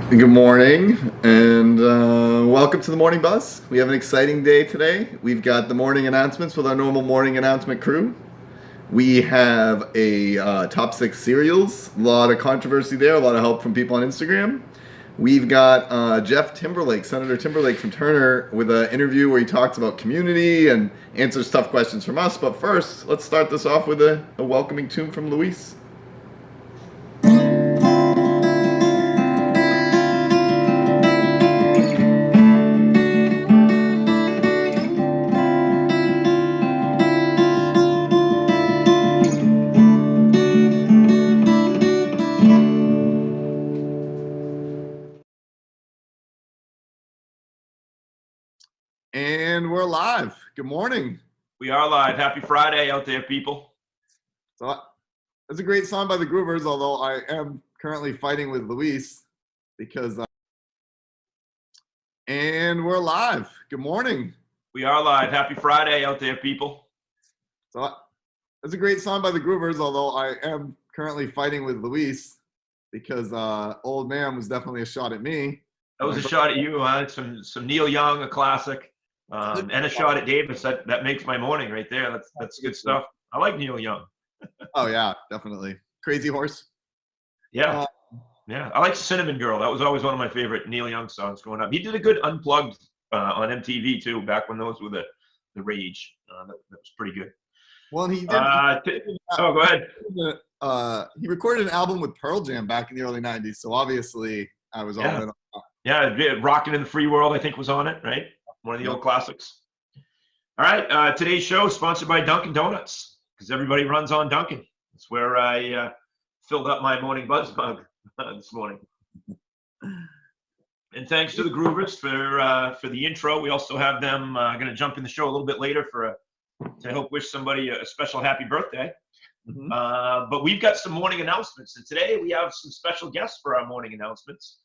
Good morning, and welcome to the Morning Buzz. We have an exciting day today. We've got the morning announcements with our normal morning announcement crew. We have a top six cereals, a lot of controversy there, a lot of help from people on Instagram. We've got Jeff Timberlake, Senator Timberlake from Turner, with an interview where he talks about community and answers tough questions from us. But first, let's start this off with a welcoming tune from Luis. And we're live. Good morning. We are live. Happy Friday out there, people. So that's a great song by the Groovers, although I am currently fighting with Luis because. And we're live. Good morning. We are live. Happy Friday out there, people. So that's a great song by the Groovers, although I am currently fighting with Luis because Old Man was definitely a shot at me. That was a shot at you, huh? Some Neil Young, a classic, and a shot at Davis. That makes my morning right there. That's good stuff. I like Neil Young. Oh yeah, definitely. Crazy Horse. Yeah, yeah. I like Cinnamon Girl. That was always one of my favorite Neil Young songs growing up. He did a good Unplugged on MTV too, back when those were the rage. That was pretty good. Well, he did. Oh, go ahead. He recorded an album with Pearl Jam back in the early '90s, so obviously I was all in on that. Yeah, Rockin' in the Free World, I think, was on it, right? One of the old classics. All right, today's show is sponsored by Dunkin' Donuts, because everybody runs on Dunkin'. That's where I filled up my morning buzz mug this morning. And thanks to the Groovers for the intro. We also have them going to jump in the show a little bit later to help wish somebody a special happy birthday. Mm-hmm. But we've got some morning announcements, and today we have some special guests for our morning announcements.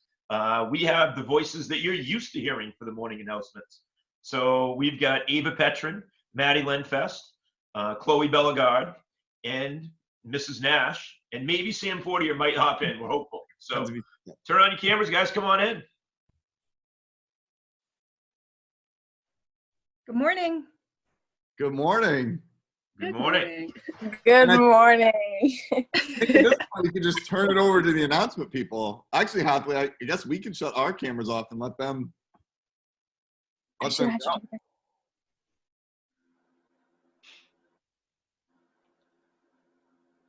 We have the voices that you're used to hearing for the morning announcements. So we've got Ava Petrin, Maddie Lenfest, Chloe Bellegarde, and Mrs. Nash, and maybe Sam Fortier might hop in. We're hopeful. So turn on your cameras, guys. Come on in. Good morning. Good morning. Good morning. Good morning. You can just turn it over to the announcement people. Actually, Hathaway, I guess we can shut our cameras off and let them go.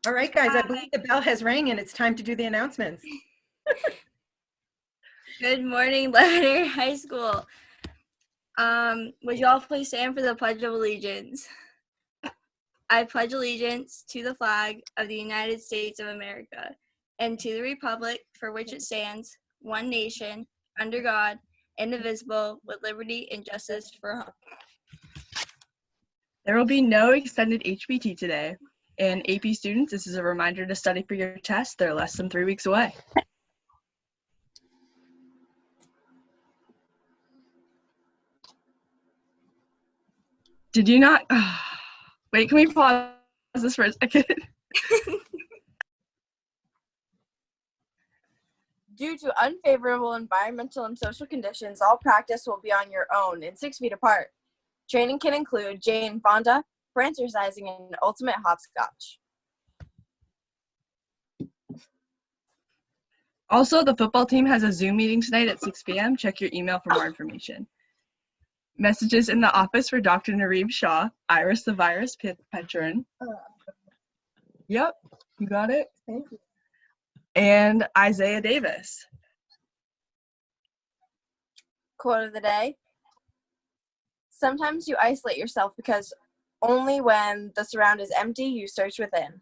All right, guys, I believe the bell has rang and it's time to do the announcements. Good morning, Ladder High School. Would you all please stand for the Pledge of Allegiance? I pledge allegiance to the flag of the United States of America and to the republic for which it stands, one nation, under God, indivisible, with liberty and justice for all. There will be no extended HBT today. And AP students, this is a reminder to study for your tests. They're less than 3 weeks away. Did you not? Wait, can we pause this for a second? Due to unfavorable environmental and social conditions, all practice will be on your own and 6 feet apart. Training can include Jane Fonda, francising, and ultimate hopscotch. Also, the football team has a Zoom meeting tonight at 6 p.m. Check your email for more information. Messages in the office for Dr. Nareem Shah, Iris the Virus Petrin. Yep, you got it. Thank you. And Isaiah Davis. Quote of the day. Sometimes you isolate yourself because only when the surround is empty, you search within.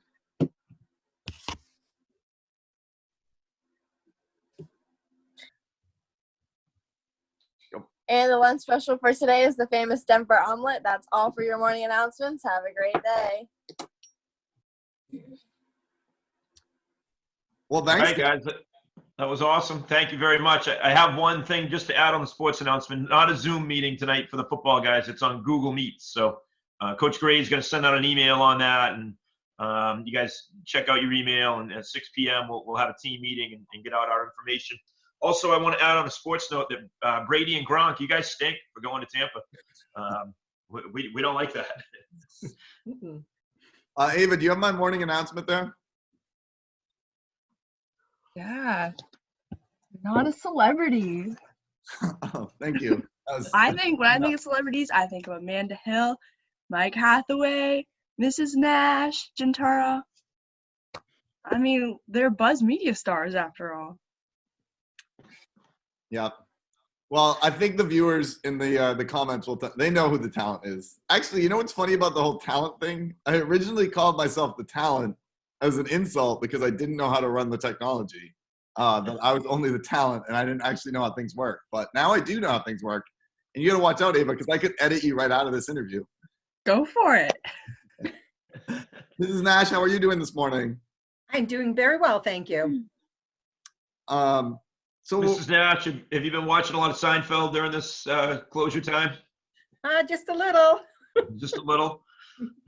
And the lunch special for today is the famous Denver omelet. That's all for your morning announcements. Have a great day. Well, thanks. All right, guys. That was awesome. Thank you very much. I have one thing just to add on the sports announcement. Not a Zoom meeting tonight for the football guys. It's on Google Meets. So Coach Gray is going to send out an email on that. And you guys check out your email. And at 6 p.m., we'll have a team meeting and get out our information. Also, I want to add on a sports note that Brady and Gronk, you guys stink for going to Tampa. We don't like that. Ava, do you have my morning announcement there? Yeah. Not a celebrity. Oh, thank you. When I think of celebrities, I think of Amanda Hill, Mike Hathaway, Mrs. Nash, Gentara. I mean, they're Buzz Media stars after all. Yeah. Well, I think the viewers in the comments they know who the talent is. Actually, you know what's funny about the whole talent thing? I originally called myself the talent as an insult because I didn't know how to run the technology. That I was only the talent and I didn't actually know how things work. But now I do know how things work. And you got to watch out, Ava, because I could edit you right out of this interview. Go for it. Mrs. Nash, how are you doing this morning? I'm doing very well, thank you. So, Mrs. Nash, have you been watching a lot of Seinfeld during this closure time? Just a little. Just a little.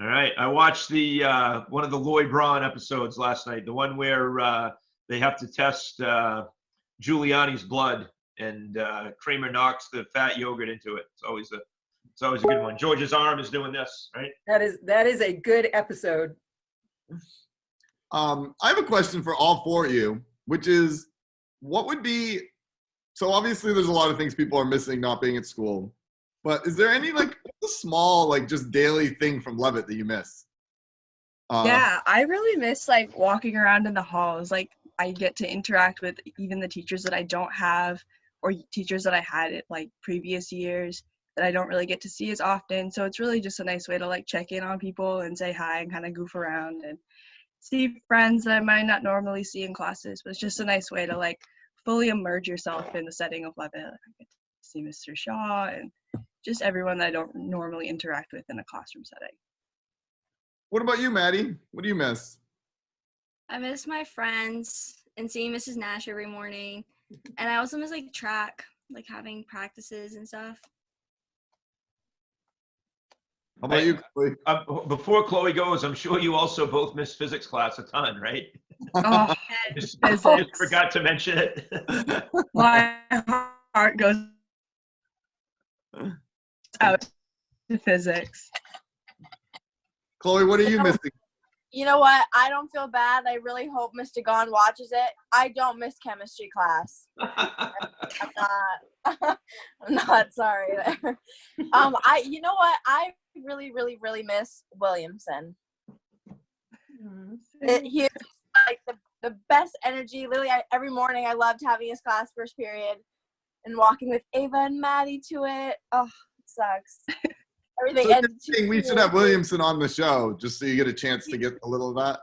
All right. I watched the one of the Lloyd Braun episodes last night, the one where they have to test Giuliani's blood, and Kramer knocks the fat yogurt into it. It's always a good one. George's arm is doing this, right? That is a good episode. I have a question for all four of you, which is, what would be, so obviously there's a lot of things people are missing not being at school, but is there any like a small, like just daily thing from Levitt that you miss? Yeah, I really miss like walking around in the halls. Like I get to interact with even the teachers that I don't have, or teachers that I had at like previous years that I don't really get to see as often. So it's really just a nice way to like check in on people and say hi and kind of goof around and see friends that I might not normally see in classes. But it's just a nice way to like fully immerse yourself in the setting of Levitt. I get to see Mr. Shaw and just everyone that I don't normally interact with in a classroom setting. What about you, Maddie? What do you miss? I miss my friends and seeing Mrs. Nash every morning. And I also miss like track, like having practices and stuff. How about you, Chloe? Before Chloe goes, I'm sure you also both miss physics class a ton, right? Oh, Just physics. forgot to mention it. My heart goes out to physics. Chloe, what are you missing? You know what? I don't feel bad. I really hope Mr. Gahn watches it. I don't miss chemistry class. I'm not sorry there. You know what? I really, really, really miss Williamson. He is like the best energy. Literally, every morning I loved having his class first period and walking with Ava and Maddie to it. Oh, it sucks. Everything. So And you're saying we should have Williamson on the show just so you get a chance to get a little of that?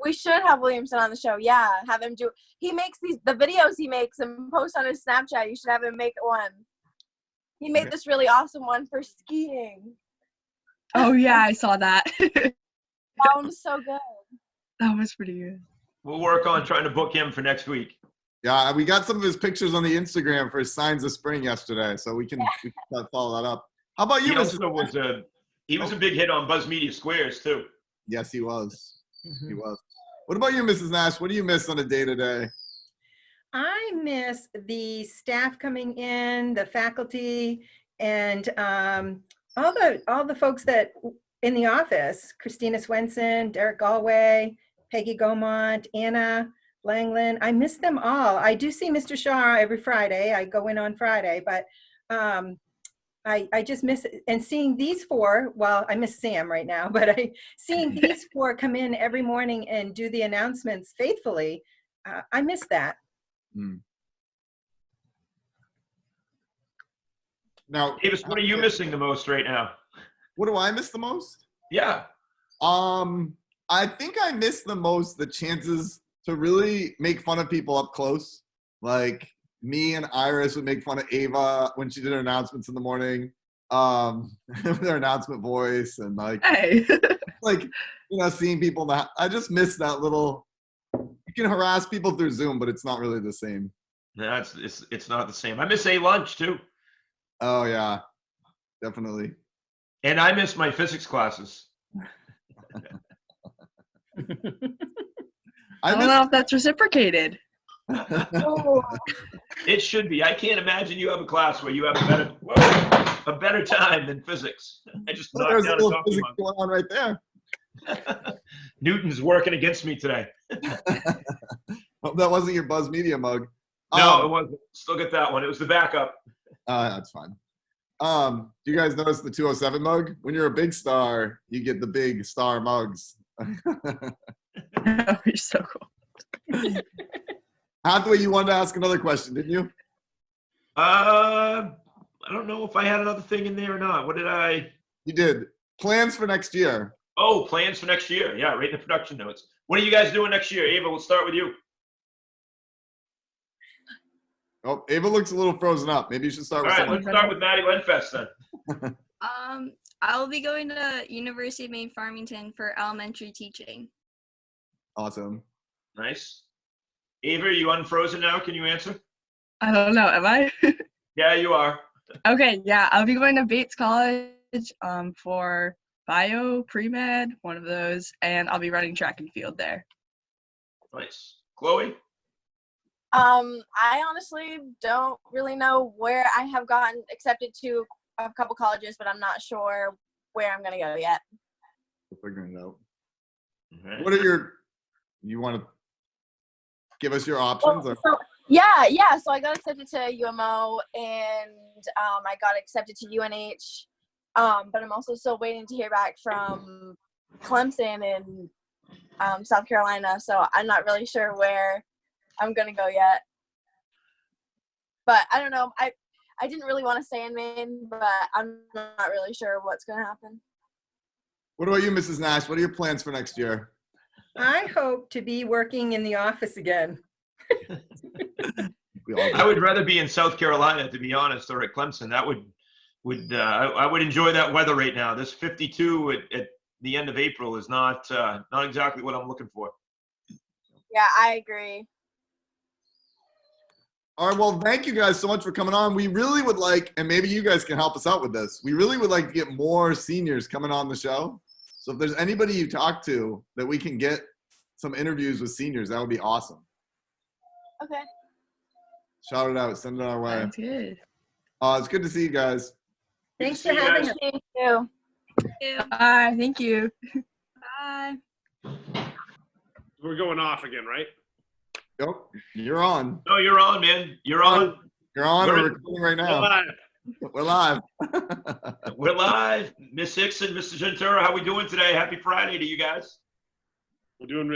we should have Williamson on the show. Yeah, have him do. He makes the videos he makes and posts on his Snapchat. You should have him make one. He made this really awesome one for skiing. Oh yeah, I saw that. That one was so good. That was pretty good. We'll work on trying to book him for next week. Yeah, we got some of his pictures on the Instagram for his Signs of Spring yesterday, so we can follow that up. How about you, He Mrs. also was a big hit on Buzz Media Squares too. Yes, he was. He was. What about you, Mrs. Nash? What do you miss on a day-to-day? I miss the staff coming in, the faculty, and all the folks that in the office: Christina Swenson, Derek Galway, Peggy Gaumont, Anna Langland. I miss them all. I do see Mr. Shaw every Friday. I go in on Friday, but I just miss it. And seeing these four. Well, I miss Sam right now, but seeing these four come in every morning and do the announcements faithfully. I miss that. Now, Davis, what are you missing the most right now? what do I miss the most? Yeah. I think I miss the most the chances to really make fun of people up close. Like me and Iris would make fun of Ava when she did her announcements in the morning, with her announcement voice, and Hey. seeing people. I just miss that little. You can harass people through Zoom, but it's not really the same. No, it's not the same. I miss A-Lunch too. Oh yeah, definitely. And I miss my physics classes. I don't know if that's reciprocated. Oh, It should be. I can't imagine you have a class where you have a better time than physics. I just knocked There's a down a little coffee physics going on right there. mug. Newton's working against me today. Hope that wasn't your Buzz Media mug. No, it wasn't. Still get that one. It was the backup. That's fine. Do you guys notice the 207 mug? When you're a big star, you get the big star mugs. Oh, you're so cool. Hathaway, you wanted to ask another question, didn't you? I don't know if I had another thing in there or not. What did I? You did. Plans for next year. Oh, plans for next year. Yeah, right in the production notes. What are you guys doing next year? Ava, we'll start with you. Oh, Ava looks a little frozen up. Maybe you should start All with right, someone. let's start with Maddie Lenfest then. I will be going to University of Maine Farmington for elementary teaching. Awesome. Nice. Ava, are you unfrozen now? Can you answer? I don't know. Am I? Yeah, you are. Okay, yeah. I'll be going to Bates College for bio, pre-med, one of those, and I'll be running track and field there. Nice. Chloe? I honestly don't really know where I have gotten accepted to a couple colleges, but I'm not sure where I'm gonna go yet. We're figuring it out. Okay. What are you want to give us your options? Or? Yeah. So I got accepted to UMO and I got accepted to UNH. But I'm also still waiting to hear back from Clemson in South Carolina. So I'm not really sure where I'm gonna go yet. But I don't know. I didn't really want to stay in Maine, but I'm not really sure what's gonna happen. What about you, Mrs. Nash? What are your plans for next year? I hope to be working in the office again. We all I would rather be in South Carolina, to be honest, or at Clemson. That I would enjoy that weather right now. This 52 at the end of April is not exactly what I'm looking for. Yeah, I agree. All right, well, thank you guys so much for coming on. We really would like, and maybe you guys can help us out with this, we really would like to get more seniors coming on the show. So if there's anybody you talk to that we can get some interviews with seniors, that would be awesome. Okay. Shout it out. Send it our way. Sounds good. It's good to see you guys. Thanks Good for to see you having guys. us. Thank you. Thank you. Bye. Thank you. Bye. We're going off again, right? Yep, you're on. No, you're on, man. You're on. You're on. We're- We're recording right now. Bye. We're live. We're live. Miss Hickson, Mr. Gentera, how we doing today? Happy Friday to you guys. I'm doing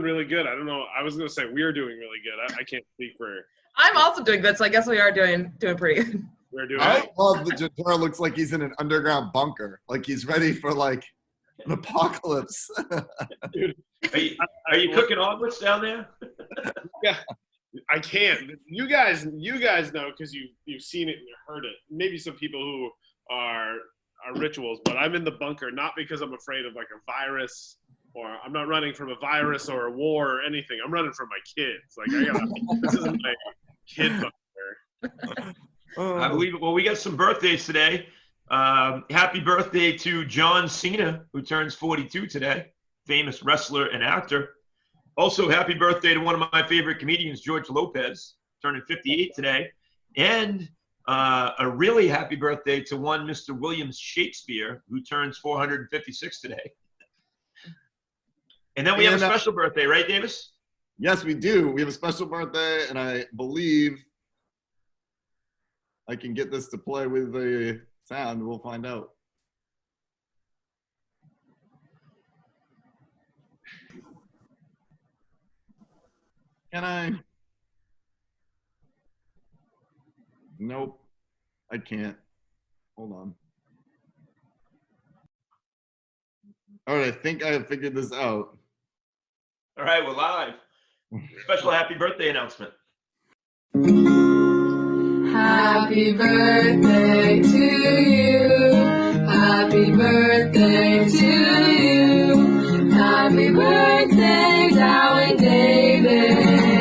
really good. I don't know. I was gonna say we're doing really good. I can't speak for. I'm also doing good, so I guess we are doing pretty good. We're doing. I love that Gentera looks like he's in an underground bunker. Like he's ready for like an apocalypse. Are you cooking omelets down there? Yeah, I can't. You guys know because you've seen it and you heard it. Maybe some people who are rituals, but I'm in the bunker not because I'm afraid of like a virus, or I'm not running from a virus or a war or anything. I'm running from my kids. Like this is my kid bunker. I believe. Well, we got some birthdays today. Happy birthday to John Cena, who turns 42 today. Famous wrestler and actor. Also, happy birthday to one of my favorite comedians, George Lopez, turning 58 today. And a really happy birthday to one Mr. William Shakespeare, who turns 456 today. And then we have a special birthday, right, Davis? Yes, we do. We have a special birthday, and I believe I can get this to play with the sound. We'll find out. Can I? Nope. I can't. Hold on. All right, I think I have figured this out. All right, we're live. Special happy birthday announcement. Happy birthday to you. Happy birthday to you. Happy birthday, darling Davis.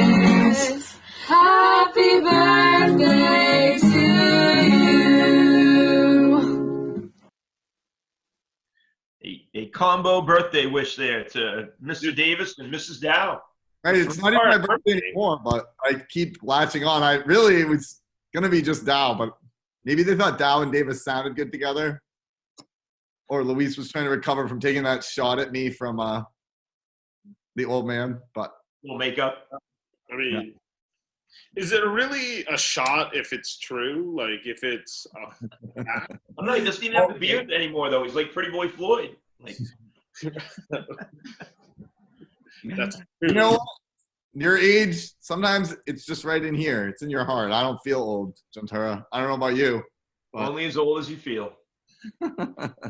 Happy birthday to you. A combo birthday wish there to Mr. Davis and Mrs. Dow. Right, it's not even my birthday anymore, but I keep latching on. It was gonna be just Dow, but maybe they thought Dow and Davis sounded good together. Or Luis was trying to recover from taking that shot at me from the old man, but Little makeup. I mean, is it really a shot if it's true? Like, if it's. I'm not. He doesn't even have the beard anymore, though. He's like Pretty Boy Floyd. Like, That's you know, your age, sometimes it's just right in here. It's in your heart. I don't feel old, Gentara. I don't know about you. But... only as old as you feel. All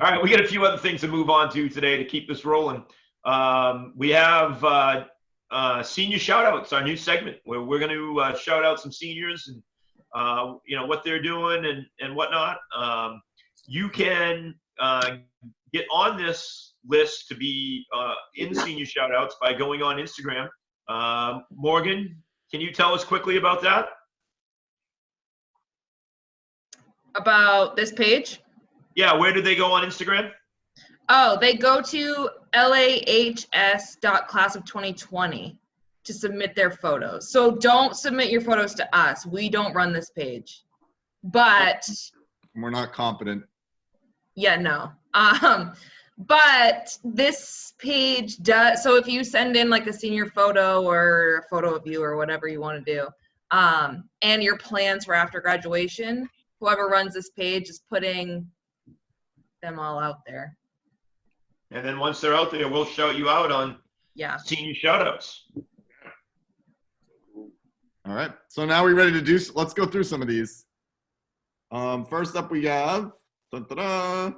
right, we got a few other things to move on to today to keep this rolling. We have senior shout-outs, our new segment, where we're going to shout out some seniors and what they're doing and whatnot. You can get on this list to be in senior shout-outs by going on Instagram. Morgan, can you tell us quickly about that? About this page? Yeah, where do they go on Instagram? Oh, they go to lahs.class of 2020 to submit their photos. So don't submit your photos to us. We don't run this page. But we're not competent. Yeah, no. But this page does, so if you send in like a senior photo or a photo of you or whatever you want to do, and your plans for after graduation, whoever runs this page is putting them all out there. And then once they're out there, we'll shout you out on senior shout-outs. All right. So now we're ready to let's go through some of these. First up we have Kendra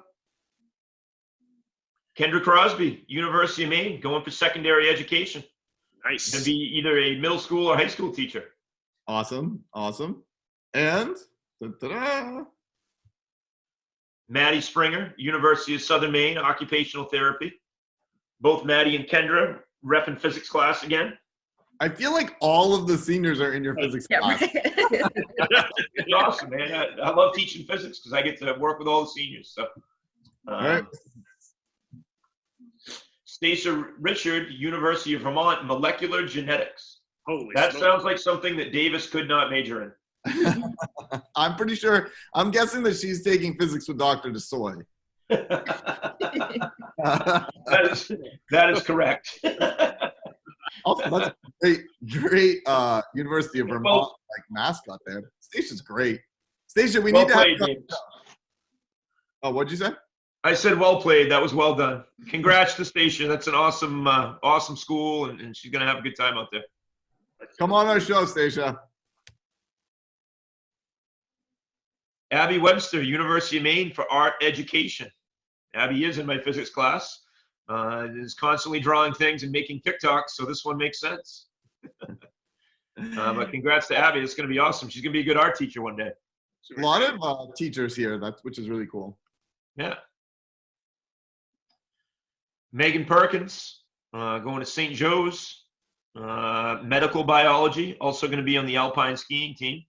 Crosby, University of Maine, going for secondary education. Nice. To be either a middle school or high school teacher. Awesome. And Maddie Springer, University of Southern Maine, occupational therapy. Both Maddie and Kendra repping physics class again. I feel like all of the seniors are in your physics class. It's awesome, man. I love teaching physics because I get to work with all the seniors. So, All right. Stacia Richard, University of Vermont, molecular genetics. Holy That smokes. sounds like something that Davis could not major in. I'm pretty sure. I'm guessing that she's taking physics with Dr. DeSoy. That is correct. Also, that's a great University of Vermont mascot there. Stacia's great. Stacia, we need to have. Oh, what'd you say? I said well played. That was well done. Congrats to Stacia. That's an awesome, awesome school, and she's gonna have a good time out there. Come on our show, Stacia. Abby Webster, University of Maine for art education. Abby is in my physics class. Is constantly drawing things and making TikToks, so this one makes sense. But congrats to Abby. It's going to be awesome. She's going to be a good art teacher one day. A lot of teachers here, which is really cool. Yeah. Megan Perkins, going to St. Joe's. Medical biology, also going to be on the alpine skiing team.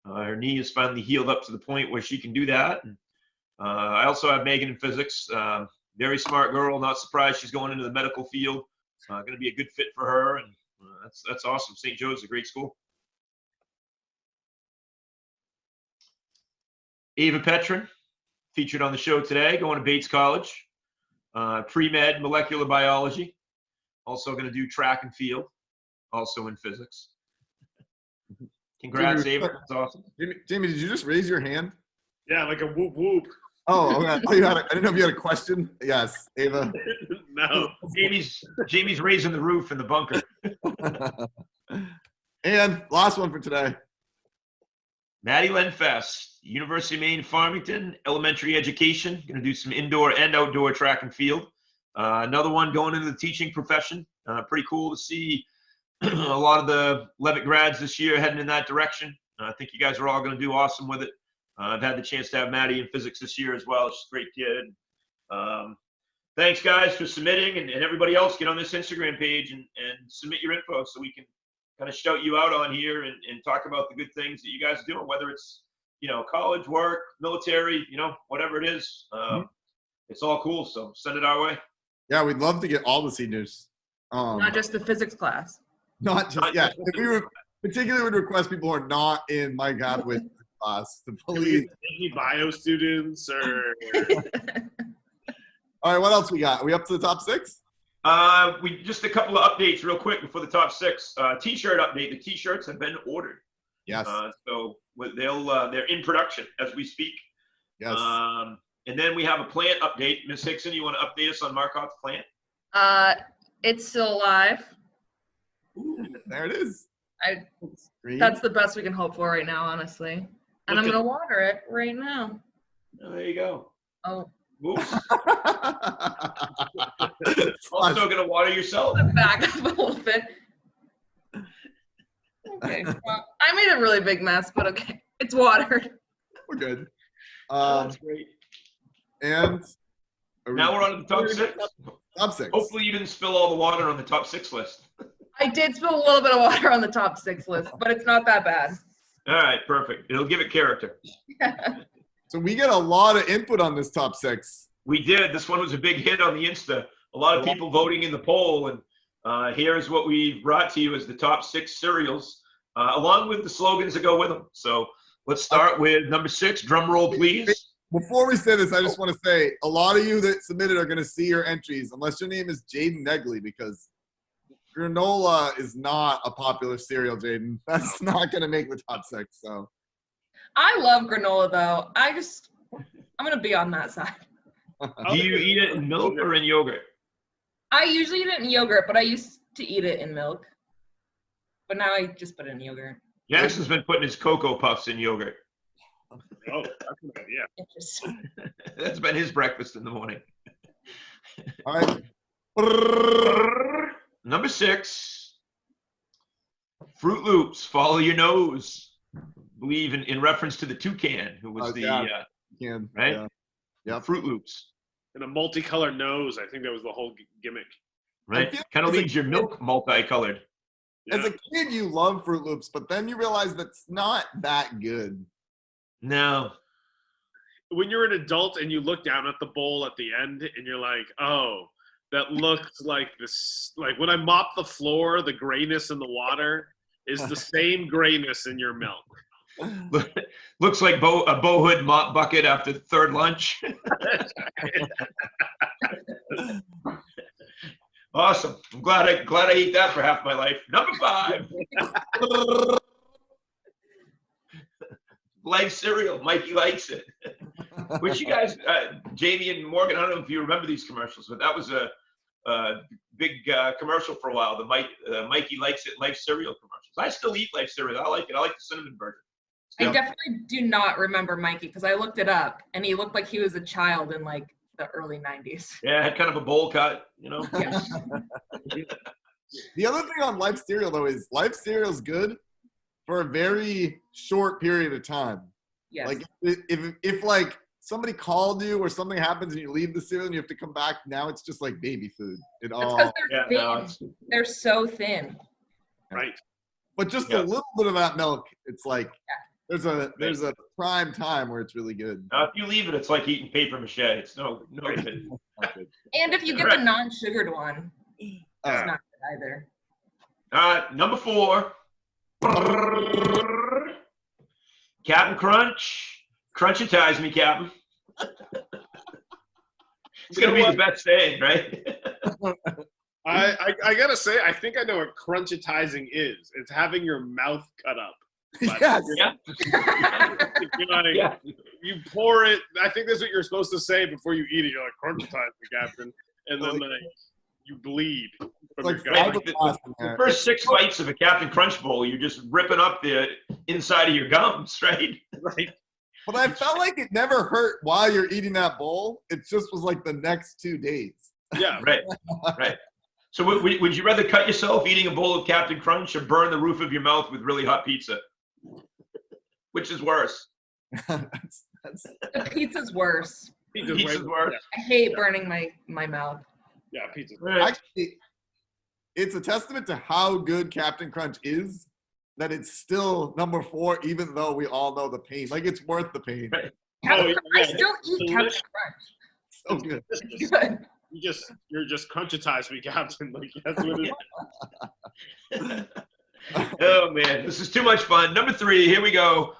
Her knee is finally healed up to the point where she can do that. And, I also have Megan in physics. Very smart girl. Not surprised she's going into the medical field. Going to be a good fit for her, and that's awesome. St. Joe's is a great school. Ava Petrin, featured on the show today, going to Bates College. Pre-med molecular biology. Also going to do track and field. Also in physics. Congrats, Ava. That's awesome. Jamie, did you just raise your hand? Yeah, like a whoop whoop. Oh, okay. I didn't know if you had a question. Yes, Ava. No. Jamie's raising the roof in the bunker. And last one for today. Maddie Lenfest, University of Maine, Farmington, elementary education. Going to do some indoor and outdoor track and field. Another one going into the teaching profession. Pretty cool to see a lot of the Levitt grads this year heading in that direction. I think you guys are all going to do awesome with it. I've had the chance to have Maddie in physics this year as well. She's a great kid. Thanks, guys, for submitting. And everybody else, get on this Instagram page and submit your info so we can kind of shout you out on here and talk about the good things that you guys are doing, whether it's, college, work, military, whatever it is. It's all cool. So send it our way. Yeah, we'd love to get all the seniors. Not just the physics class. Not just yeah. If we were particularly would request people who are not in Mike Hathaway's class to please. Any bio students or All right, what else we got? Are we up to the top 6? We just a couple of updates real quick before the top 6. T-shirt update. The T-shirts have been ordered. Yes. So they're in production as we speak. Yes. And then we have a plant update. Ms. Hickson, you want to update us on Markot's plant? It's still alive. Ooh. There it is. Green. That's the best we can hope for right now, honestly. And I'm gonna water it right now. Oh, there you go. Oh. Oops. Also gonna water yourself. Back up a little bit. Okay. Well, I made a really big mess, but okay. It's watered. We're good. That's great. And Now we're on to the top 6. Top 6. Hopefully you didn't spill all the water on the top 6 list. I did spill a little bit of water on the top 6 list, but it's not that bad. All right, perfect. It'll give it character. So we get a lot of input on this top 6. We did. This one was a big hit on the Insta. A lot of people voting in the poll, and here's what we brought to you as the top 6 cereals, along with the slogans that go with them. So let's start with number 6. Drum roll, please. Before we say this, I just want to say a lot of you that submitted are going to see your entries, unless your name is Jaden Negley, because granola is not a popular cereal, Jaden. That's not going to make the top 6. So I love granola, though. I'm going to be on that side. Do you eat it in milk or in yogurt? I usually eat it in yogurt, but I used to eat it in milk. But now I just put it in yogurt. Jackson's been putting his Cocoa Puffs in yogurt. oh, that's a good idea. Interesting. That's been his breakfast in the morning. all right. Number 6. Fruit Loops, follow your nose. I believe in reference to the toucan, who was right? Yeah. Fruit Loops. And a multicolored nose. I think that was the whole gimmick. Right? Kind of leaves your milk multicolored. Yeah. As a kid, you love Fruit Loops, but then you realize that's not that good. No. When you're an adult and you look down at the bowl at the end and you're like, oh, that looks like this. Like when I mop the floor, the grayness in the water is the same grayness in your milk. Looks like a Bohood mop bucket after the third lunch. Awesome. I'm glad I ate that for half my life. Number 5. Life cereal. Mikey likes it. Which you guys, Jamie and Morgan, I don't know if you remember these commercials, but that was a big commercial for a while. The Mikey Likes It Life cereal commercials. I still eat Life cereal. I like it. I like the cinnamon version. I definitely do not remember Mikey because I looked it up and he looked like he was a child in like the early 90s. Yeah, had kind of a bowl cut, you know. Yeah. The other thing on Life cereal, though, is Life cereal's good for a very short period of time. Yes. Like if like somebody called you or something happens and you leave the cereal and you have to come back, now it's just like baby food. That's because they're thin. They're so thin. Right. But just a little bit of that milk, it's like there's a prime time where it's really good. If you leave it, it's like eating paper mache. It's no good. And if you get the non-sugared one, it's not good either. Number 4. Captain Crunch. Crunchitize me, Captain. It's going to be the best thing, right? I gotta say, I think I know what crunchitizing is. It's having your mouth cut up. Yes. Yeah. You pour it. I think that's what you're supposed to say before you eat it. You're like, crunchitize me, Captain. And then you bleed from your gut. The first 6 bites of a Captain Crunch bowl, you're just ripping up the inside of your gums, right? Right. But I felt like it never hurt while you're eating that bowl. It just was like the next 2 days. Yeah. Right. Right. So would you rather cut yourself eating a bowl of Captain Crunch or burn the roof of your mouth with really hot pizza? Which is worse? The pizza's worse. Pizza's worse. I hate burning my mouth. Yeah, pizza's worse. Actually, it's a testament to how good Captain Crunch is that it's still number 4, even though we all know the pain. Like, it's worth the pain. Right. I still eat Captain Crunch. So good. Good. You're just crunchitized me, Captain. Like that's what it is. Oh man, this is too much fun. Number 3, here we go.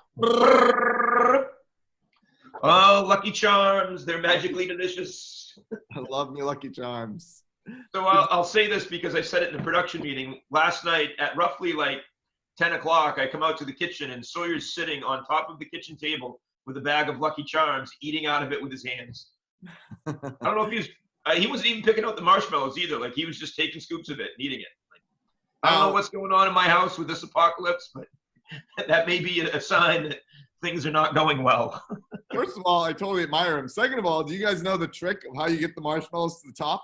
Oh, Lucky Charms, they're magically delicious. I love me Lucky Charms. So I'll say this because I said it in the production meeting last night at roughly like 10 o'clock. I come out to the kitchen and Sawyer's sitting on top of the kitchen table with a bag of Lucky Charms, eating out of it with his hands. I don't know if he wasn't even picking out the marshmallows either. Like he was just taking scoops of it and eating it. Like, I don't know what's going on in my house with this apocalypse, but that may be a sign that things are not going well. First of all, I totally admire him. Second of all, do you guys know the trick of how you get the marshmallows to the top?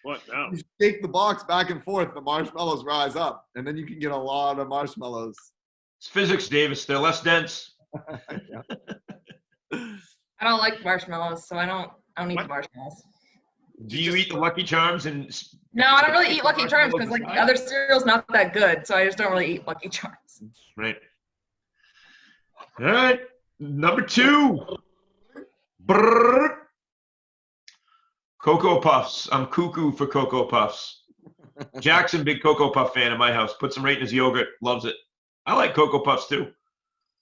What now? You shake the box back and forth, the marshmallows rise up, and then you can get a lot of marshmallows. It's physics, Davis. They're less dense. I don't like marshmallows, so I don't eat the marshmallows. Do you eat the Lucky Charms? No, I don't really eat Lucky Charms because like the other cereal's not that good, so I just don't really eat Lucky Charms. Right. All right. Number 2. Brrr. Cocoa Puffs. I'm cuckoo for Cocoa Puffs. Jackson, big Cocoa Puff fan in my house. Puts them right in his yogurt. Loves it. I like Cocoa Puffs too.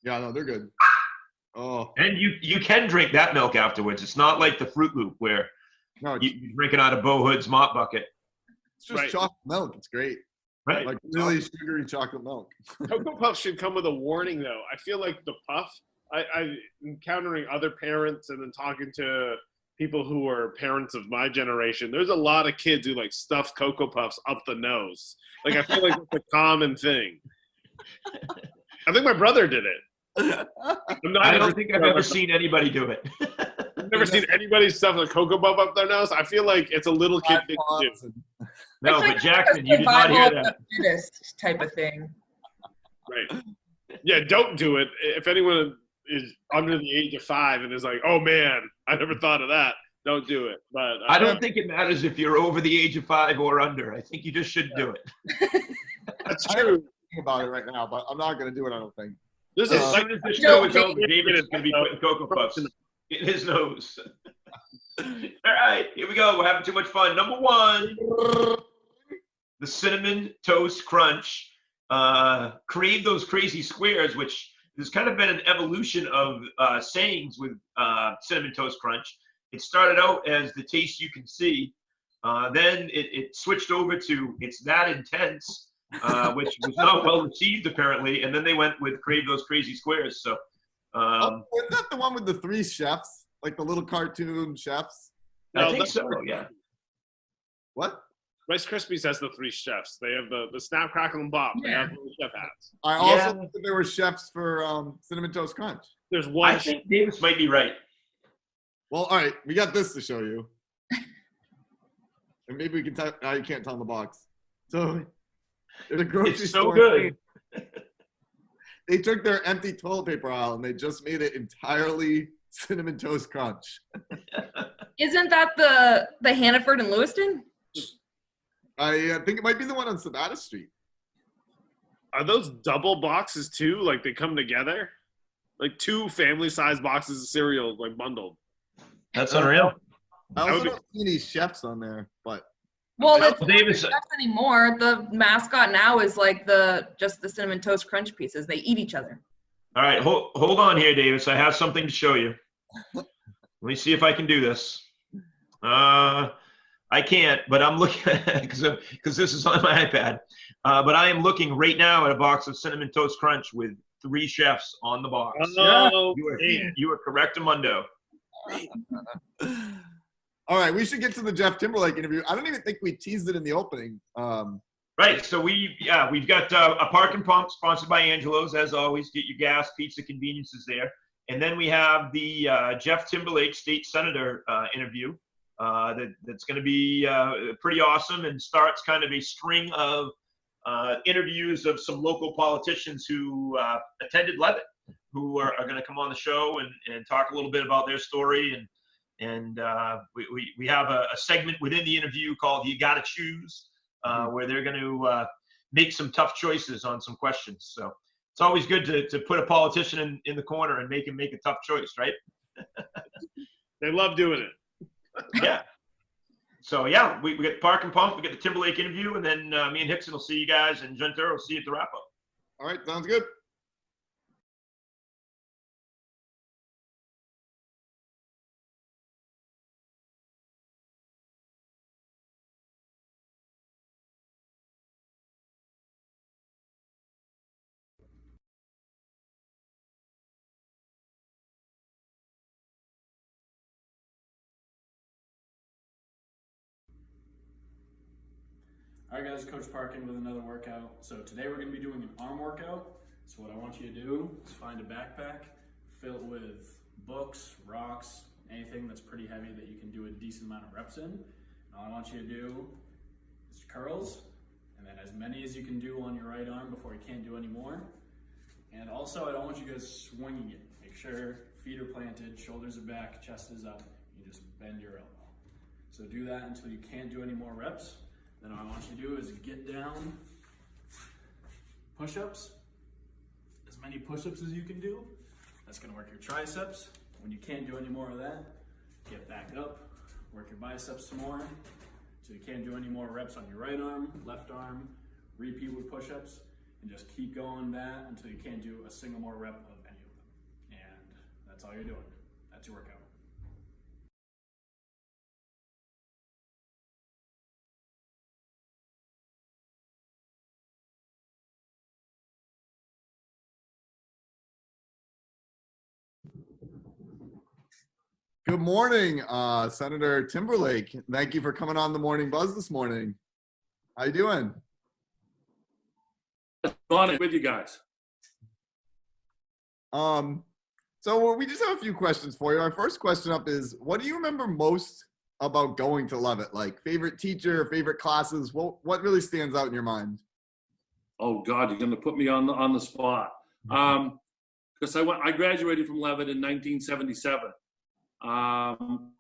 Yeah, no, they're good. Oh. And you can drink that milk afterwards. It's not like the Fruit Loop where No, you drink it out of Bo Hood's mop bucket. it's just chocolate milk. It's great. Right. Like really sugary chocolate milk. Cocoa Puffs should come with a warning, though. I feel like the puff, I'm encountering other parents and then talking to people who are parents of my generation. There's a lot of kids who like stuff Cocoa Puffs up the nose. Like I feel like it's a common thing. I think my brother did it. I don't think I've ever seen anybody do it. I've never seen anybody stuff a Cocoa Puff up their nose. I feel like it's a little kid thing to do. No, but Jackson, you did not hear that. Type of thing. Right. Yeah, don't do it. If anyone is under the age of 5 and is like, oh man, I never thought of that, don't do it. But I don't think it matters if you're over the age of 5 or under. I think you just shouldn't do it. That's I'm true. thinking about it right now, but I'm not going to do it, I don't think. This As is soon as the show is over, David is going to be putting Cocoa Puffs in his nose. All right, here we go. We're having too much fun. Number 1, the Cinnamon Toast Crunch. Crave those crazy squares, which has kind of been an evolution of sayings with Cinnamon Toast Crunch. It started out as the taste you can see. Then it switched over to it's that intense, which was not well received apparently. And then they went with Crave Those Crazy Squares. So, wasn't that the one with the 3 chefs? Like the little cartoon chefs? I think so, yeah. What? Rice Krispies has the 3 chefs. They have the Snap, Crackle, and Pop. They have the chef hats. I also think that there were chefs for Cinnamon Toast Crunch. There's one. I think Davis might be right. Well, all right, we got this to show you. And maybe we can tell. You can't tell in the box. So, there's a grocery It's so store. good. They took their empty toilet paper aisle and they just made it entirely Cinnamon Toast Crunch. Isn't that the Hannaford and Lewiston? I think it might be the one on Savannah Street. Are those double boxes too? Like they come together? Like 2 family-sized boxes of cereal, like bundled. That's unreal. I also don't see any chefs on there, but Well, it's not Davis- chefs anymore. The mascot now is like just the Cinnamon Toast Crunch pieces. They eat each other. All right, hold on here, Davis. I have something to show you. Let me see if I can do this. I can't, but I'm looking because this is on my iPad. But I am looking right now at a box of Cinnamon Toast Crunch with 3 chefs on the box. Oh, You are correct, Amundo. all right, we should get to the Jeff Timberlake interview. I don't even think we teased it in the opening. Right, so we've got a park and pump sponsored by Angelo's, as always. Get your gas, pizza, conveniences there. And then we have the Jeff Timberlake State Senator interview that's going to be pretty awesome and starts kind of a string of interviews of some local politicians who attended Levitt, who are going to come on the show and talk a little bit about their story. And we have a segment within the interview called You Gotta Choose, where they're going to make some tough choices on some questions. So it's always good to put a politician in the corner and make him make a tough choice, right? They love doing it. Yeah. So yeah, we get the Park and Pump, we get the Timberlake interview, and then me and Hickson will see you guys, and Gentero will see you at the wrap up. All right, sounds good. All right, guys, Coach Parkin with another workout. So today we're going to be doing an arm workout. So what I want you to do is find a backpack, fill it with books, rocks, anything that's pretty heavy that you can do a decent amount of reps in. And all I want you to do is curls, and then as many as you can do on your right arm before you can't do any more. And also, I don't want you guys swinging it. Make sure feet are planted, shoulders are back, chest is up. You just bend your elbow. So do that until you can't do any more reps. Then all I want you to do is get down, push-ups, as many push-ups as you can do. That's gonna work your triceps. When you can't do any more of that, get back up, work your biceps some more. So you can't do any more reps on your right arm, left arm, repeat with push-ups, and just keep going that until you can't do a single more rep of any of them. And that's all you're doing. That's your workout. Good morning, Senator Timberlake. Thank you for coming on the Morning Buzz this morning. How you doing? On it with you guys. So we just have a few questions for you. Our first question up is, what do you remember most about going to Levitt? Like favorite teacher, favorite classes? What really stands out in your mind? Oh God, you're going to put me on the spot. Because I graduated from Levitt in 1977. And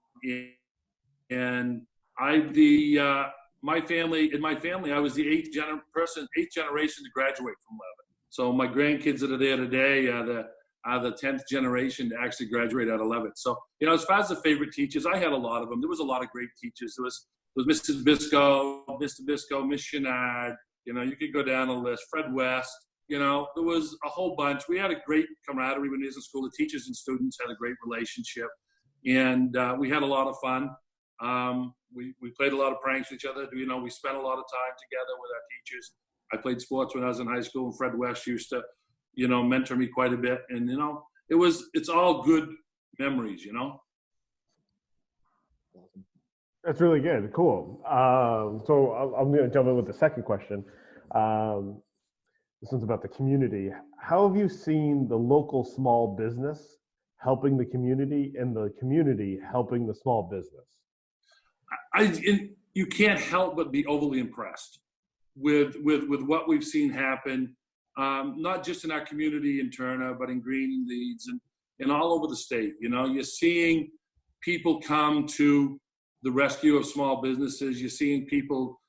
my family, I was the eighth generation to graduate from Levitt. So my grandkids that are there today are the 10th generation to actually graduate out of Levitt. So, as far as the favorite teachers, I had a lot of them. There was a lot of great teachers. There was Mrs. Bisco, Mr. Bisco, Miss Chenard, you could go down the list, Fred West, there was a whole bunch. We had a great camaraderie when we was in school. The teachers and students had a great relationship. And we had a lot of fun. We played a lot of pranks with each other. We spent a lot of time together with our teachers. I played sports when I was in high school, and Fred West used to, mentor me quite a bit. And, it's all good memories, That's really good. Cool. So I'm going to jump in with the second question. This one's about the community. How have you seen the local small business helping the community and the community helping the small business? You can't help but be overly impressed with what we've seen happen, not just in our community in Turner, but in Greene and Leeds and all over the state. You're seeing people come to the rescue of small businesses. You're seeing people,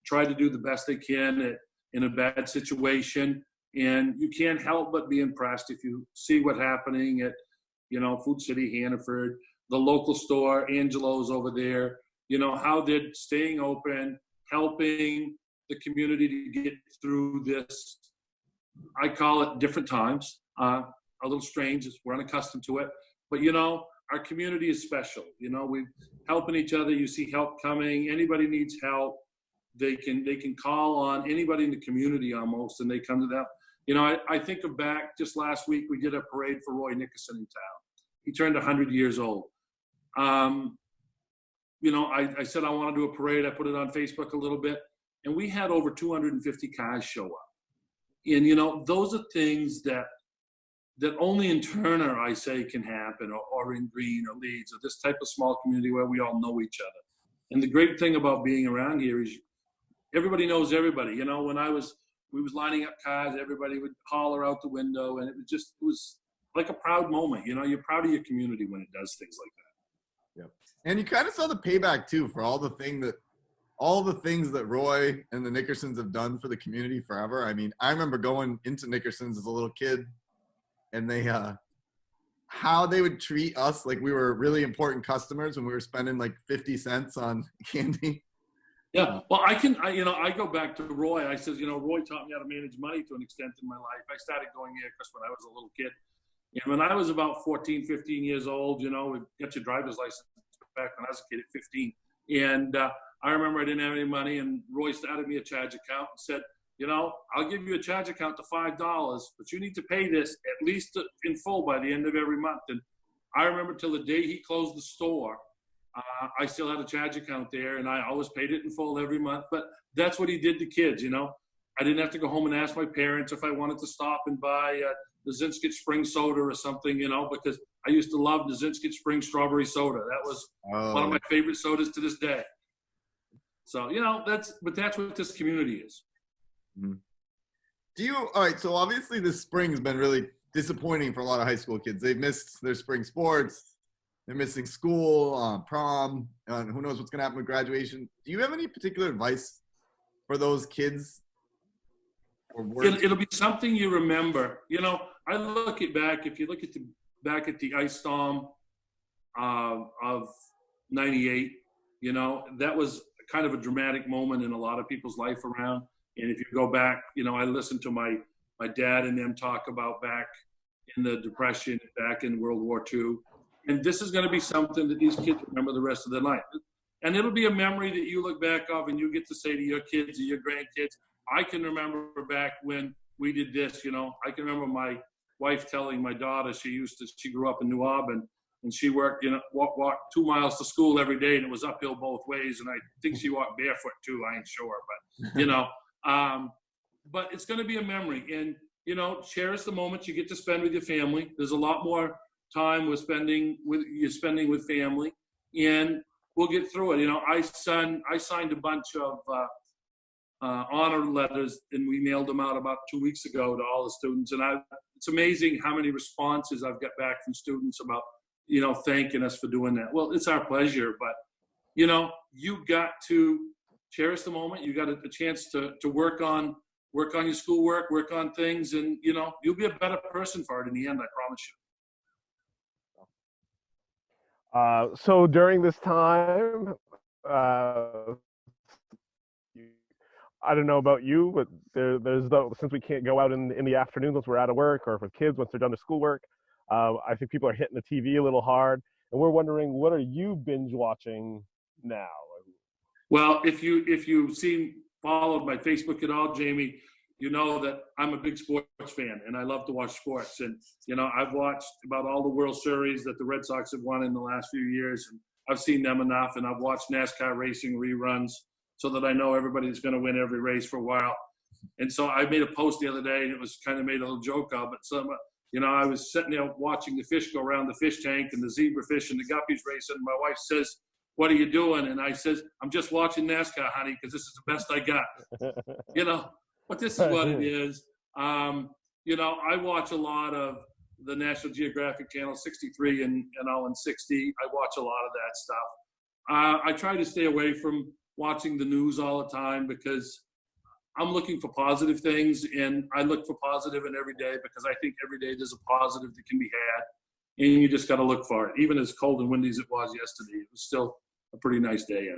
try to do the best they can in a bad situation. And you can't help but be impressed if you see what's happening at, Food City, Hannaford, the local store, Angelo's over there, how they're staying open, helping the community to get through this. I call it different times, a little strange. We're unaccustomed to it. But, our community is special. We're helping each other. You see help coming. Anybody needs help, they can call on anybody in the community almost, and they come to them. I think of back just last week, we did a parade for Roy Nickerson in town. He turned 100 years old. I said I want to do a parade. I put it on Facebook a little bit, and we had over 250 cars show up. And, those are things that only in Turner, I say, can happen, or in Greene or Leeds, or this type of small community where we all know each other. And the great thing about being around here is everybody knows everybody. When we was lining up cars, everybody would holler out the window, and it was like a proud moment. You're proud of your community when it does things like that. Yep. And you kind of saw the payback too for all the things that Roy and the Nickersons have done for the community forever. I mean, I remember going into Nickersons as a little kid, and they how they would treat us like we were really important customers when we were spending like 50 cents on candy. Yeah, well, I go back to Roy. I says, Roy taught me how to manage money to an extent in my life. I started going here because when I was a little kid. And when I was about 14, 15 years old, we got your driver's license back when I was a kid at 15. And I remember I didn't have any money, and Roy started me a charge account and said, I'll give you a charge account to $5, but you need to pay this at least in full by the end of every month. And I remember till the day he closed the store, I still had a charge account there, and I always paid it in full every month. But that's what he did to kids, I didn't have to go home and ask my parents if I wanted to stop and buy the Zinskit Spring Soda or something, because I used to love the Zinskit Spring Strawberry Soda. That was one of my favorite sodas to this day. So, that's what this community is. All right, so obviously this spring's been really disappointing for a lot of high school kids. They've missed their spring sports. They're missing school, prom, who knows what's going to happen with graduation. Do you have any particular advice for those kids? It'll be something you remember. I look back, if you look back at the ice storm of 98, that was kind of a dramatic moment in a lot of people's life around. And if you go back, I listened to my dad and them talk about back in the Depression, back in World War II. And this is going to be something that these kids remember the rest of their life. And it'll be a memory that you look back of and you get to say to your kids or your grandkids, I can remember back when we did this, I can remember my wife telling my daughter she grew up in New Albany, and she worked, walked 2 miles to school every day, and it was uphill both ways. And I think she walked barefoot too, I ain't sure, but, but it's going to be a memory. And, cherish the moments you get to spend with your family. There's a lot more time you're spending with family, and we'll get through it. I signed a bunch of honor letters, and we mailed them out about 2 weeks ago to all the students. And it's amazing how many responses I've got back from students about, thanking us for doing that. Well, it's our pleasure, but, you got to cherish the moment. You got a chance to work on your schoolwork, work on things, and, you'll be a better person for it in the end, I promise you. So during this time, I don't know about you, but since we can't go out in the afternoons once we're out of work, or for kids once they're done their schoolwork, I think people are hitting the TV a little hard, and we're wondering, what are you binge watching now? Well, if you've followed my Facebook at all, Jamie, you know that I'm a big sports fan, and I love to watch sports. And I've watched about all the World Series that the Red Sox have won in the last few years, and I've seen them enough. And I've watched NASCAR racing reruns, so that I know everybody's going to win every race for a while. And so I made a post the other day, and it was kind of made a little joke of it. I was sitting there watching the fish go around the fish tank and the zebrafish and the guppies racing. My wife says, "What are you doing?" And I says, "I'm just watching NASCAR, honey, because this is the best I got." But this is what it is. I watch a lot of the National Geographic Channel 63 and 60. I watch a lot of that stuff. I try to stay away from watching the news all the time, because I'm looking for positive things, and I look for positive in every day, because I think every day there's a positive that can be had, and you just got to look for it. Even as cold and windy as it was yesterday, it was still a pretty nice day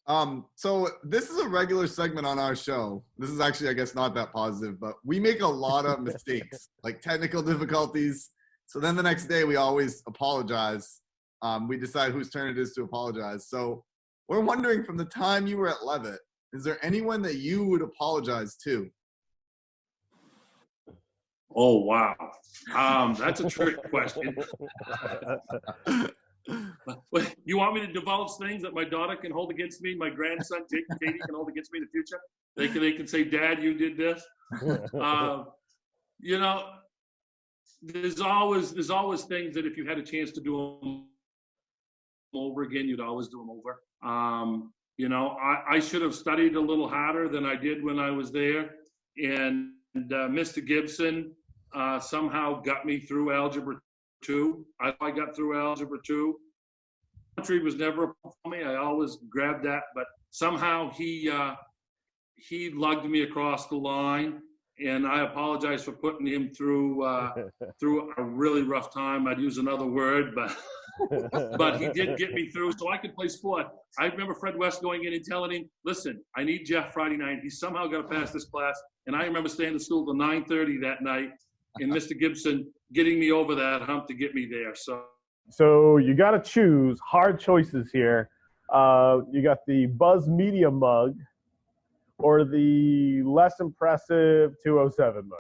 out. So this is a regular segment on our show. This is actually, I guess, not that positive, but we make a lot of mistakes, like technical difficulties. So then the next day we always apologize. We decide whose turn it is to apologize. So we're wondering, from the time you were at Levitt, is there anyone that you would apologize to? Oh, wow. That's a trick question. You want me to divulge things that my daughter can hold against me, my grandson, Katie, can hold against me in the future? They can say, "Dad, you did this." There's always things that if you had a chance to do them over again, you'd always do them over. I should have studied a little harder than I did when I was there. And Mr. Gibson somehow got me through Algebra 2. I got through Algebra 2. Country was never for me. I always grabbed that, but somehow he lugged me across the line. and I apologize for putting him through through a really rough time. I'd use another word, but he did get me through so I could play sport. I remember Fred West going in and telling him, listen, I need Jeff Friday night. He's somehow got to pass this class. And I remember staying at school till 9:30 that night, and Mr. Gibson getting me over that hump to get me there. So you got to choose hard choices here. You got the Buzz Media mug or the less impressive 207 mug.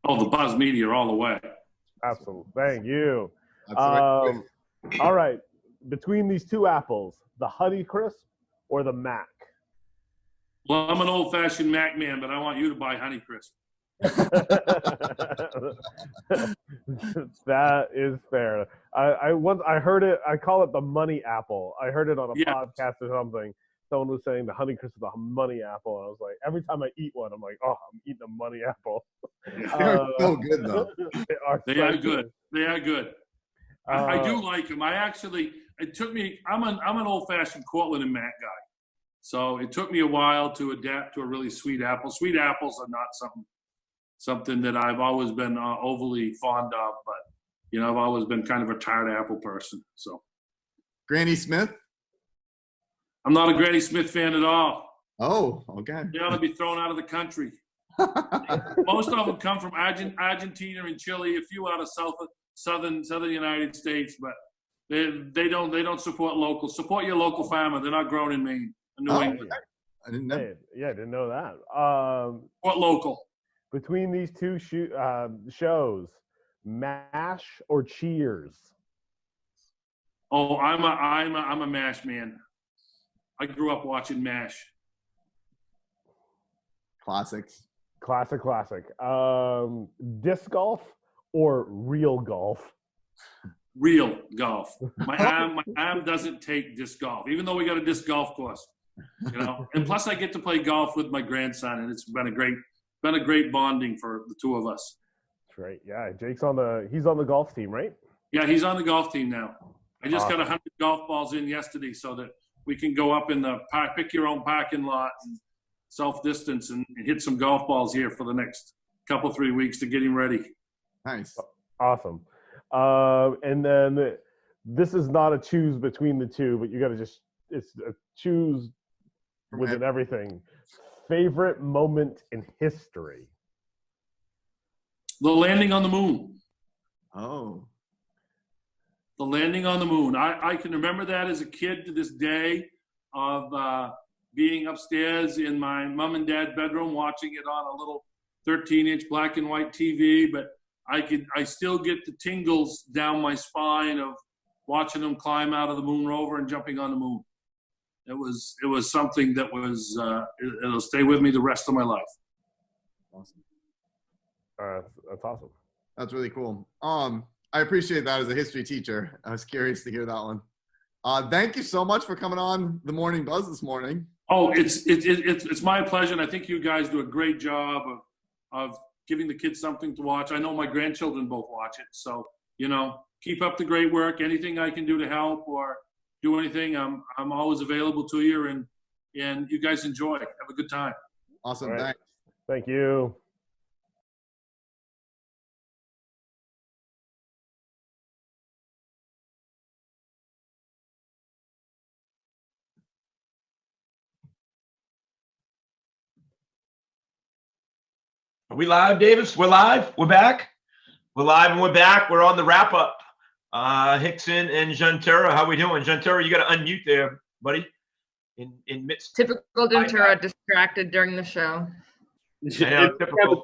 Oh, the Buzz Media all the way. Absolutely. Thank you. That's the right choice. All right. Between these two apples, the Honey Crisp or the Mac? Well, I'm an old-fashioned Mac man, but I want you to buy Honey Crisp. That is fair. I heard it. I call it the money apple. I heard it on a podcast or something. Someone was saying the Honey Crisp is a money apple. And I was like, every time I eat one, I'm like, oh, I'm eating a money apple. They're so good though. They are good. They are good. I do like them. It took me. I'm an old-fashioned Cortland and Mac guy, so it took me a while to adapt to a really sweet apple. Sweet apples are not something that I've always been overly fond of, but I've always been kind of a tart apple person. So, Granny Smith? I'm not a Granny Smith fan at all. Oh, okay. They ought to be thrown out of the country. Most of them come from Argentina and Chile, a few out of southern United States, but they don't support local. Support your local farmer. They're not grown in Maine, in New England. I didn't know. Yeah, I didn't know that. What local? Between these two shows, MASH or Cheers? Oh, I'm a MASH man. I grew up watching MASH. Classics. Classic. Disc golf or real golf? Real golf. My arm doesn't take disc golf, even though we got a disc golf course. And plus I get to play golf with my grandson, and it's been a great bonding for the two of us. That's right. Yeah, Jake's on the golf team, right? Yeah, he's on the golf team now. I just got 100 golf balls in yesterday so that we can go up in the park, pick your own parking lot, and self-distance and hit some golf balls here for the next 3 weeks to get him ready. Nice. Awesome. And then this is not a choose between the two, but you got to it's a choose within everything. Favorite moment in history? The landing on the moon. Oh. The landing on the moon. I can remember that as a kid to this day of being upstairs in my mom and dad's bedroom watching it on a little 13-inch black and white TV, but I still get the tingles down my spine of watching them climb out of the moon rover and jumping on the moon. It was something that was it'll stay with me the rest of my life. Awesome. That's awesome. That's really cool. I appreciate that as a history teacher. I was curious to hear that one. Thank you so much for coming on the Morning Buzz this morning. Oh, it's my pleasure, and I think you guys do a great job of giving the kids something to watch. I know my grandchildren both watch it, so keep up the great work. Anything I can do to help or do anything, I'm always available to you, and you guys enjoy. Have a good time. Awesome. Right. Thanks. Thank you. Are we live, Davis? We're live. We're back. We're live and we're back. We're on the wrap up. Hickson and Gentera, how we doing? Gentera, you got to unmute there, buddy. In midst. Typical Gentera, distracted during the show. Yeah, typical.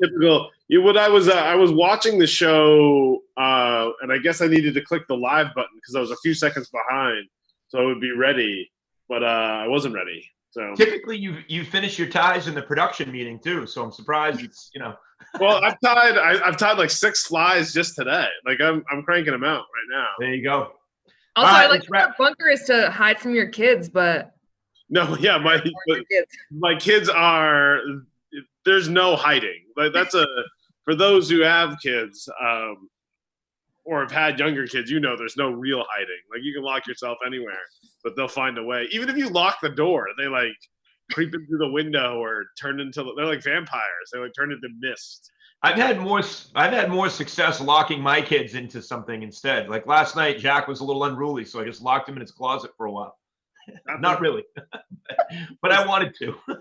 What I was watching the show, and I guess I needed to click the live button because I was a few seconds behind, so I would be ready, but I wasn't ready. So typically you finish your ties in the production meeting too, so I'm surprised it's Well, I've tied like 6 flies just today. Like I'm cranking them out right now. There you go. Also, I like the bunker is to hide from your kids, but no, yeah, my kids are. There's no hiding. Like for those who have kids, or have had younger kids, there's no real hiding. Like you can lock yourself anywhere, but they'll find a way. Even if you lock the door, they creeping through the window or turn into, they're like vampires. They like turn into mist. I've had more success locking my kids into something instead. Like last night, Jack was a little unruly, so I just locked him in his closet for a while. Not really, but I wanted to. All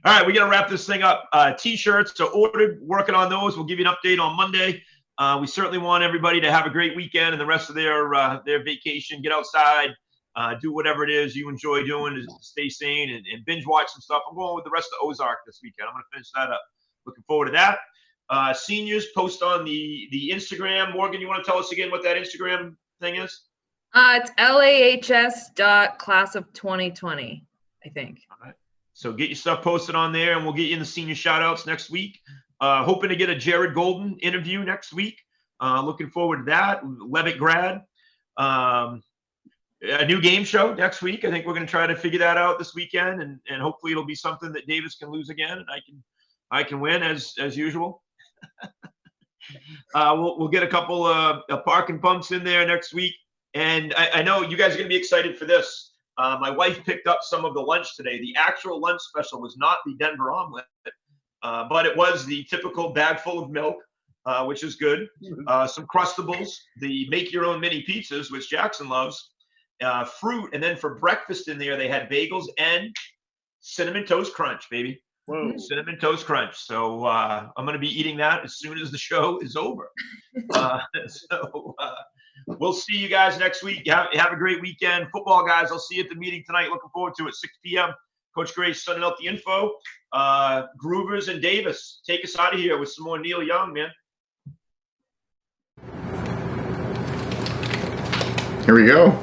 right, we're gonna wrap this thing up. T-shirts are ordered, working on those. We'll give you an update on Monday. We certainly want everybody to have a great weekend and the rest of their vacation. Get outside, do whatever it is you enjoy doing to stay sane and binge watch some stuff. I'm going with the rest of Ozark this weekend. I'm gonna finish that up. Looking forward to that. Seniors, post on the Instagram. Morgan, you want to tell us again what that Instagram thing is? It's lahs.class of 2020, I think. All right. So get your stuff posted on there, and we'll get you in the senior shout-outs next week. Hoping to get a Jared Golden interview next week. Looking forward to that. Levitt grad. A new game show next week. I think we're going to try to figure that out this weekend, and hopefully it'll be something that Davis can lose again, and I can win as usual. We'll get a couple of parking pumps in there next week. And I know you guys are going to be excited for this. My wife picked up some of the lunch today. The actual lunch special was not the Denver omelet, but it was the typical bag full of milk, which is good. Some Crustables, the make-your-own mini pizzas, which Jackson loves, fruit, and then for breakfast in there, they had bagels and Cinnamon Toast Crunch, baby. Whoa. Cinnamon Toast Crunch. So I'm going to be eating that as soon as the show is over. We'll see you guys next week. Have a great weekend. Football guys, I'll see you at the meeting tonight. Looking forward to it. 6 p.m. Coach Gray's sending out the info. Groovers and Davis, take us out of here with some more Neil Young, man. Here we go.